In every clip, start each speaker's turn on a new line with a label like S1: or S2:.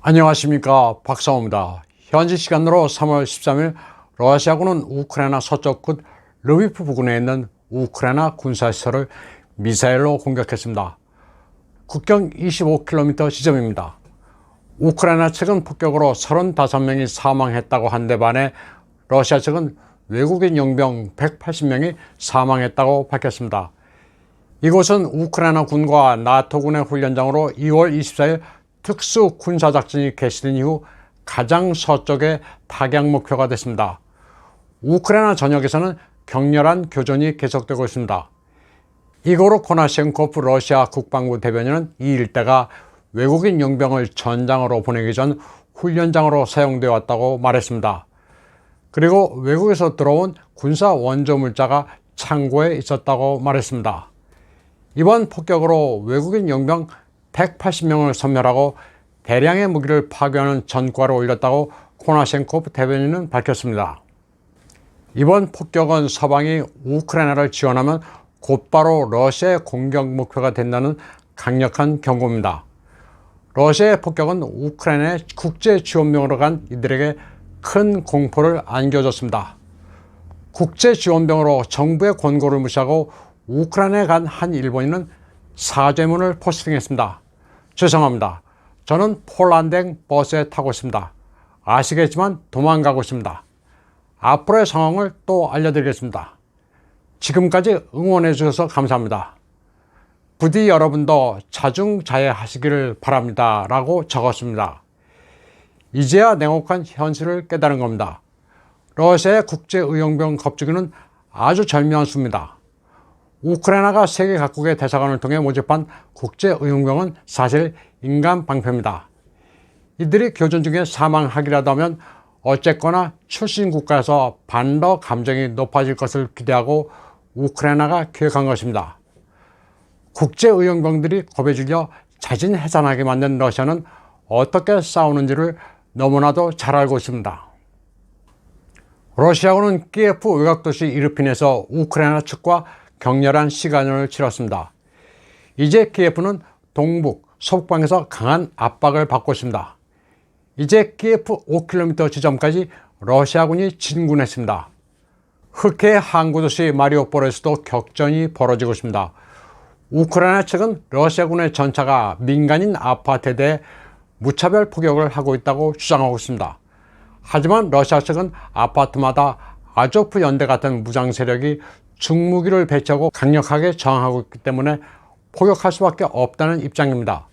S1: 안녕하십니까, 박사호입니다. 현지 시간으로 3월 13일 러시아군은 우크라이나 서쪽 끝 르비프 부근에 있는 우크라이나 군사시설을 미사일로 공격했습니다. 국경 25km 지점입니다. 우크라이나 측은 폭격으로 35명이 사망했다고 한데 반해 러시아 측은 외국인 용병 180명이 사망했다고 밝혔습니다. 이곳은 우크라이나 군과 나토군의 훈련장으로 2월 24일 특수 군사작전이 개시된 이후 가장 서쪽의 타격 목표가 됐습니다. 우크라이나 전역에서는 격렬한 교전이 계속되고 있습니다. 이고르 코나셴코프 러시아 국방부 대변인은 이 일대가 외국인 용병을 전장으로 보내기 전 훈련장으로 사용되어 왔다고 말했습니다. 그리고 외국에서 들어온 군사 원조 물자가 창고에 있었다고 말했습니다. 이번 폭격으로 외국인 용병 180명을 섬멸하고 대량의 무기를 파괴하는 전과를 올렸다고 코나셴코프 대변인은 밝혔습니다. 이번 폭격은 서방이 우크라이나를 지원하면 곧바로 러시아의 공격 목표가 된다는 강력한 경고입니다. 러시아의 폭격은 우크라이나의 국제 지원병으로 간 이들에게 큰 공포를 안겨줬습니다. 국제 지원병으로 정부의 권고를 무시하고 우크라이나에 간 한 일본인은 사죄문을 포스팅했습니다. 죄송합니다. 저는 폴란드행 버스에 타고 있습니다. 아시겠지만 도망가고 있습니다. 앞으로의 상황을 또 알려드리겠습니다. 지금까지 응원해 주셔서 감사합니다. 부디 여러분도 자중자애하시기를 바랍니다. 라고 적었습니다. 이제야 냉혹한 현실을 깨달은 겁니다. 러시아의 국제의용병 겁주기는 아주 절묘한 수입니다. 우크라이나가 세계 각국의 대사관을 통해 모집한 국제의용병은 사실 인간 방패입니다. 이들이 교전 중에 사망하기라도 하면 어쨌거나 출신 국가에서 반더 감정이 높아질 것을 기대하고 우크라이나가 기획한 것입니다. 국제의용병들이 겁에 질려 자진 해산하게 만든 러시아는 어떻게 싸우는지를 너무나도 잘 알고 있습니다. 러시아군은 키예프 외곽도시 이르핀에서 우크라이나 측과 격렬한 시간을 치렀습니다. 이제 키예프는 동북, 서북방에서 강한 압박을 받고 있습니다. 이제 키예프 5km 지점까지 러시아군이 진군했습니다. 흑해 항구도시 마리오폴에서도 격전이 벌어지고 있습니다. 우크라이나 측은 러시아군의 전차가 민간인 아파트에 대해 무차별 포격을 하고 있다고 주장하고 있습니다. 하지만 러시아 측은 아파트마다 아조프 연대 같은 무장 세력이 중무기를 배치하고 강력하게 저항하고 있기 때문에 포격할 수밖에 없다는 입장입니다.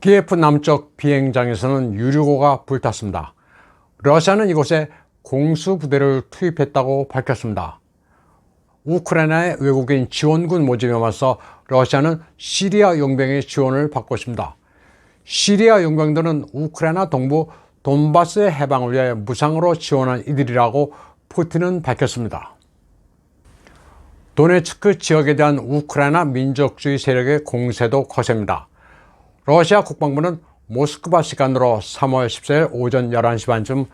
S1: 키예프 남쪽 비행장에서는 유류고가 불탔습니다. 러시아는 이곳에 공수부대를 투입했다고 밝혔습니다. 우크라이나의 외국인 지원군 모집에 맞서 러시아는 시리아 용병의 지원을 받고 있습니다. 시리아 용병들은 우크라이나 동부 돈바스의 해방을 위해 무상으로 지원한 이들이라고 푸틴은 밝혔습니다. 도네츠크 지역에 대한 우크라이나 민족주의 세력의 공세도 거셉니다. 러시아 국방부는 모스크바 시간으로 3월 14일 오전 11시 반쯤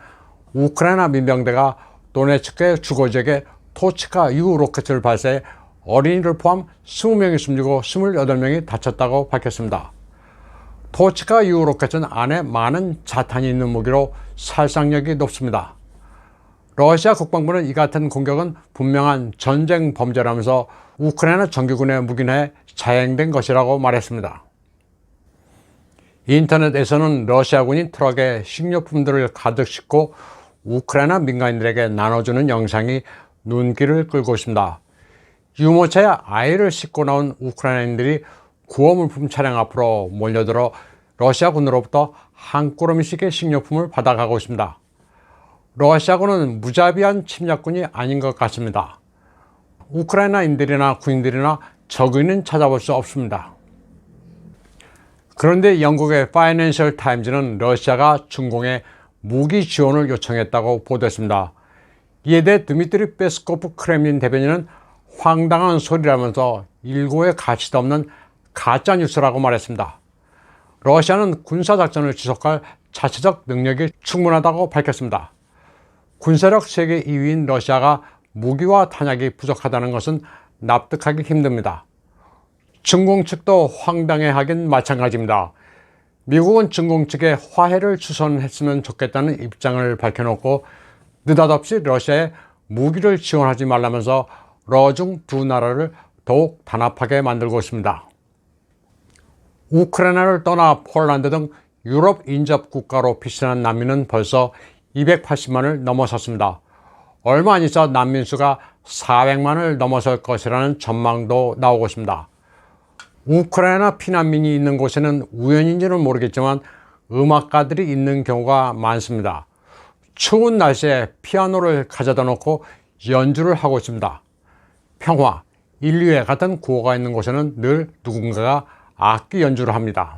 S1: 우크라이나 민병대가 도네츠크의 주거지역에 토치카 U 로켓을 발사해 어린이를 포함 20명이 숨지고 28명이 다쳤다고 밝혔습니다. 토치카 U 로켓은 안에 많은 자탄이 있는 무기로 살상력이 높습니다. 러시아 국방부는 이 같은 공격은 분명한 전쟁 범죄라면서 우크라이나 정규군의 무기내에 자행된 것이라고 말했습니다. 인터넷에서는 러시아군이 트럭에 식료품들을 가득 싣고 우크라이나 민간인들에게 나눠주는 영상이 눈길을 끌고 있습니다. 유모차에 아이를 싣고 나온 우크라이나인들이 구호물품 차량 앞으로 몰려들어 러시아군으로부터 한 꾸러미씩의 식료품을 받아가고 있습니다. 러시아군은 무자비한 침략군이 아닌 것 같습니다. 우크라이나인들이나 군인들이나 적의는 찾아볼 수 없습니다. 그런데 영국의 파이낸셜 타임즈는 러시아가 중공에 무기 지원을 요청했다고 보도했습니다. 이에 대해 드미트리 페스코프 크렘린 대변인은 황당한 소리라면서 일고의 가치도 없는 가짜뉴스라고 말했습니다. 러시아는 군사작전을 지속할 자체적 능력이 충분하다고 밝혔습니다. 군사력 세계 2위인 러시아가 무기와 탄약이 부족하다는 것은 납득하기 힘듭니다. 중공 측도 황당해하긴 마찬가지입니다. 미국은 중공 측에 화해를 추선했으면 좋겠다는 입장을 밝혀놓고 느닷없이 러시아에 무기를 지원하지 말라면서 러중 두 나라를 더욱 단합하게 만들고 있습니다. 우크라이나를 떠나 폴란드 등 유럽 인접 국가로 피신한 난민은 벌써 280만을 넘어섰습니다. 얼마 안 있어 난민 수가 400만을 넘어설 것이라는 전망도 나오고 있습니다. 우크라이나 피난민이 있는 곳에는 우연인지는 모르겠지만 음악가들이 있는 경우가 많습니다. 추운 날씨에 피아노를 가져다 놓고 연주를 하고 있습니다. 평화, 인류애 같은 구호가 있는 곳에는 늘 누군가가 악기 연주를 합니다.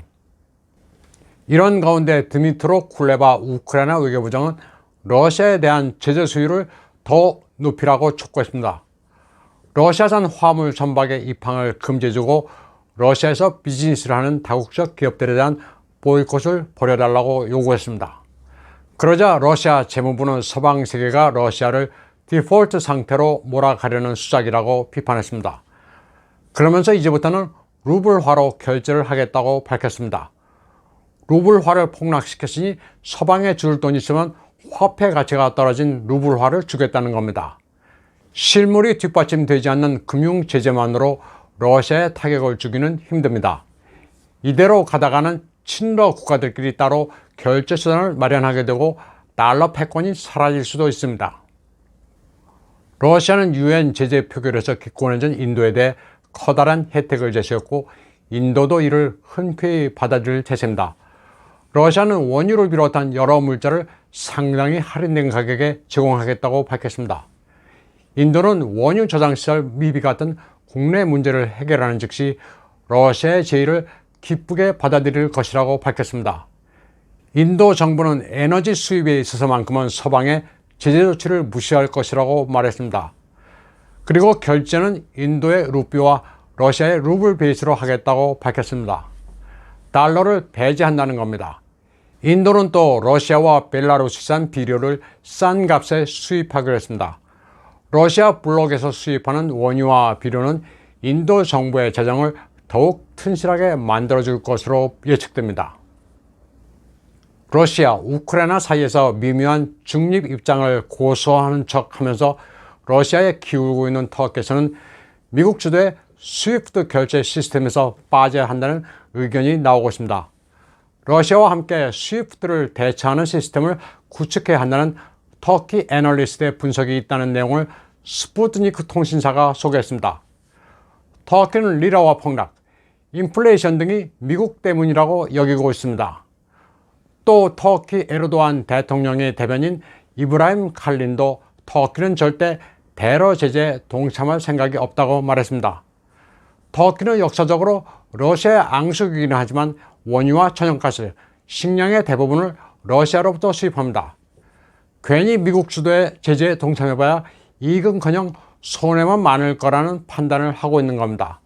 S1: 이런 가운데 드미트로 쿨레바 우크라이나 외교부장은 러시아에 대한 제재 수위를 더 높이라고 촉구했습니다. 러시아산 화물 선박의 입항을 금지해주고 러시아에서 비즈니스를 하는 다국적 기업들에 대한 보이콧을 벌여달라고 요구했습니다. 그러자 러시아 재무부는 서방 세계가 러시아를 디폴트 상태로 몰아가려는 수작이라고 비판했습니다. 그러면서 이제부터는 루블화로 결제를 하겠다고 밝혔습니다. 루블화를 폭락시켰으니 서방에 줄 돈이 있으면 화폐 가치가 떨어진 루블화를 주겠다는 겁니다. 실물이 뒷받침되지 않는 금융 제재만으로 러시아에 타격을 주기는 힘듭니다. 이대로 가다가는 친러 국가들끼리 따로 결제 수단을 마련하게 되고 달러 패권이 사라질 수도 있습니다. 러시아는 유엔 제재 표결에서 기권해진 인도에 대해 커다란 혜택을 제시했고 인도도 이를 흔쾌히 받아들일 태세입니다. 러시아는 원유를 비롯한 여러 물자를 상당히 할인된 가격에 제공하겠다고 밝혔습니다. 인도는 원유 저장시설 미비 같은 국내 문제를 해결하는 즉시 러시아의 제의를 기쁘게 받아들일 것이라고 밝혔습니다. 인도 정부는 에너지 수입에 있어서만큼은 서방의 제재 조치를 무시할 것이라고 말했습니다. 그리고 결제는 인도의 루피와 러시아의 루블 베이스로 하겠다고 밝혔습니다. 달러를 배제한다는 겁니다. 인도는 또 러시아와 벨라루스산 비료를 싼 값에 수입하기로 했습니다. 러시아 블록에서 수입하는 원유와 비료는 인도 정부의 재정을 더욱 튼실하게 만들어줄 것으로 예측됩니다. 러시아, 우크라이나 사이에서 미묘한 중립 입장을 고수하는 척하면서 러시아에 기울고 있는 터키에서는 미국 주도의 스위프트 결제 시스템에서 빠져야 한다는 의견이 나오고 있습니다. 러시아와 함께 스위프트를 대체하는 시스템을 구축해야 한다는 터키 애널리스트의 분석이 있다는 내용을 스푸트니크 통신사가 소개했습니다. 터키는 리라와 폭락, 인플레이션 등이 미국 때문이라고 여기고 있습니다. 또 터키 에르도안 대통령의 대변인 이브라임 칼린도 터키는 절대 테러 제재에 동참할 생각이 없다고 말했습니다. 터키는 역사적으로 러시아의 앙숙이기는 하지만 원유와 천연가스, 식량의 대부분을 러시아로부터 수입합니다. 괜히 미국 주도의 제재에 동참해봐야 이익은커녕 손해만 많을 거라는 판단을 하고 있는 겁니다.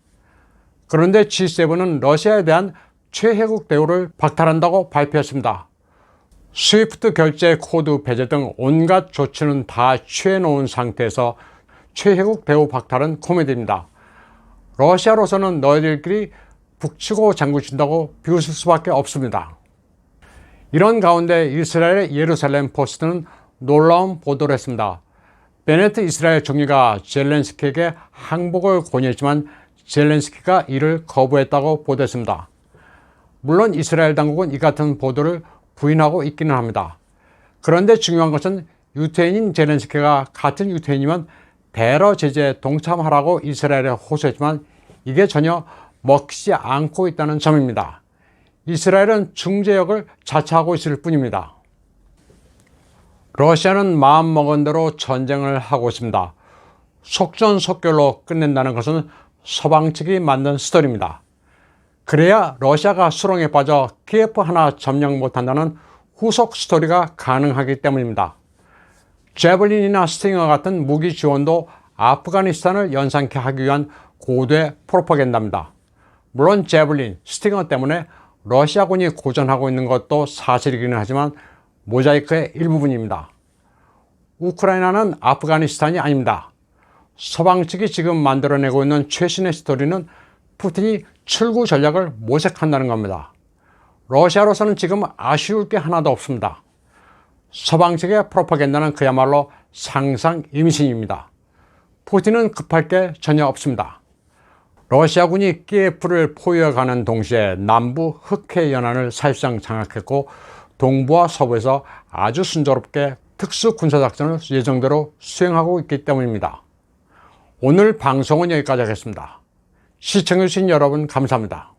S1: 그런데 G7은 러시아에 대한 최혜국 대우를 박탈한다고 발표했습니다. 스위프트 결제 코드 배제 등 온갖 조치는 다 취해놓은 상태에서 최혜국 대우 박탈은 코미디입니다. 러시아로서는 너희들끼리 북치고 장구친다고 비웃을 수밖에 없습니다. 이런 가운데 이스라엘의 예루살렘 포스트는 놀라운 보도를 했습니다. 베네트 이스라엘 총리가 젤렌스키에게 항복을 권유했지만 젤렌스키가 이를 거부했다고 보도했습니다. 물론 이스라엘 당국은 이 같은 보도를 부인하고 있기는 합니다. 그런데 중요한 것은 유태인인 젤렌스키가 같은 유태인이면 테러 제재에 동참하라고 이스라엘에 호소했지만 이게 전혀 먹히지 않고 있다는 점입니다. 이스라엘은 중재역을 자처하고 있을 뿐입니다. 러시아는 마음먹은 대로 전쟁을 하고 있습니다. 속전속결로 끝낸다는 것은 서방 측이 만든 스토리입니다. 그래야 러시아가 수렁에 빠져 키예프 하나 점령 못한다는 후속 스토리가 가능하기 때문입니다. 제블린이나 스팅어 같은 무기 지원도 아프가니스탄을 연상케 하기 위한 고도의 프로파간다입니다. 물론 제블린, 스팅어 때문에 러시아군이 고전하고 있는 것도 사실이기는 하지만 모자이크의 일부분입니다. 우크라이나는 아프가니스탄이 아닙니다. 서방 측이 지금 만들어내고 있는 최신의 스토리는 푸틴이 출구 전략을 모색한다는 겁니다. 러시아로서는 지금 아쉬울 게 하나도 없습니다. 서방 측의 프로파간다는 그야말로 상상 임신입니다. 푸틴은 급할 게 전혀 없습니다. 러시아군이 키예프를 포위해가는 동시에 남부 흑해 연안을 사실상 장악했고 동부와 서부에서 아주 순조롭게 특수 군사작전을 예정대로 수행하고 있기 때문입니다. 오늘 방송은 여기까지 하겠습니다. 시청해주신 여러분 감사합니다.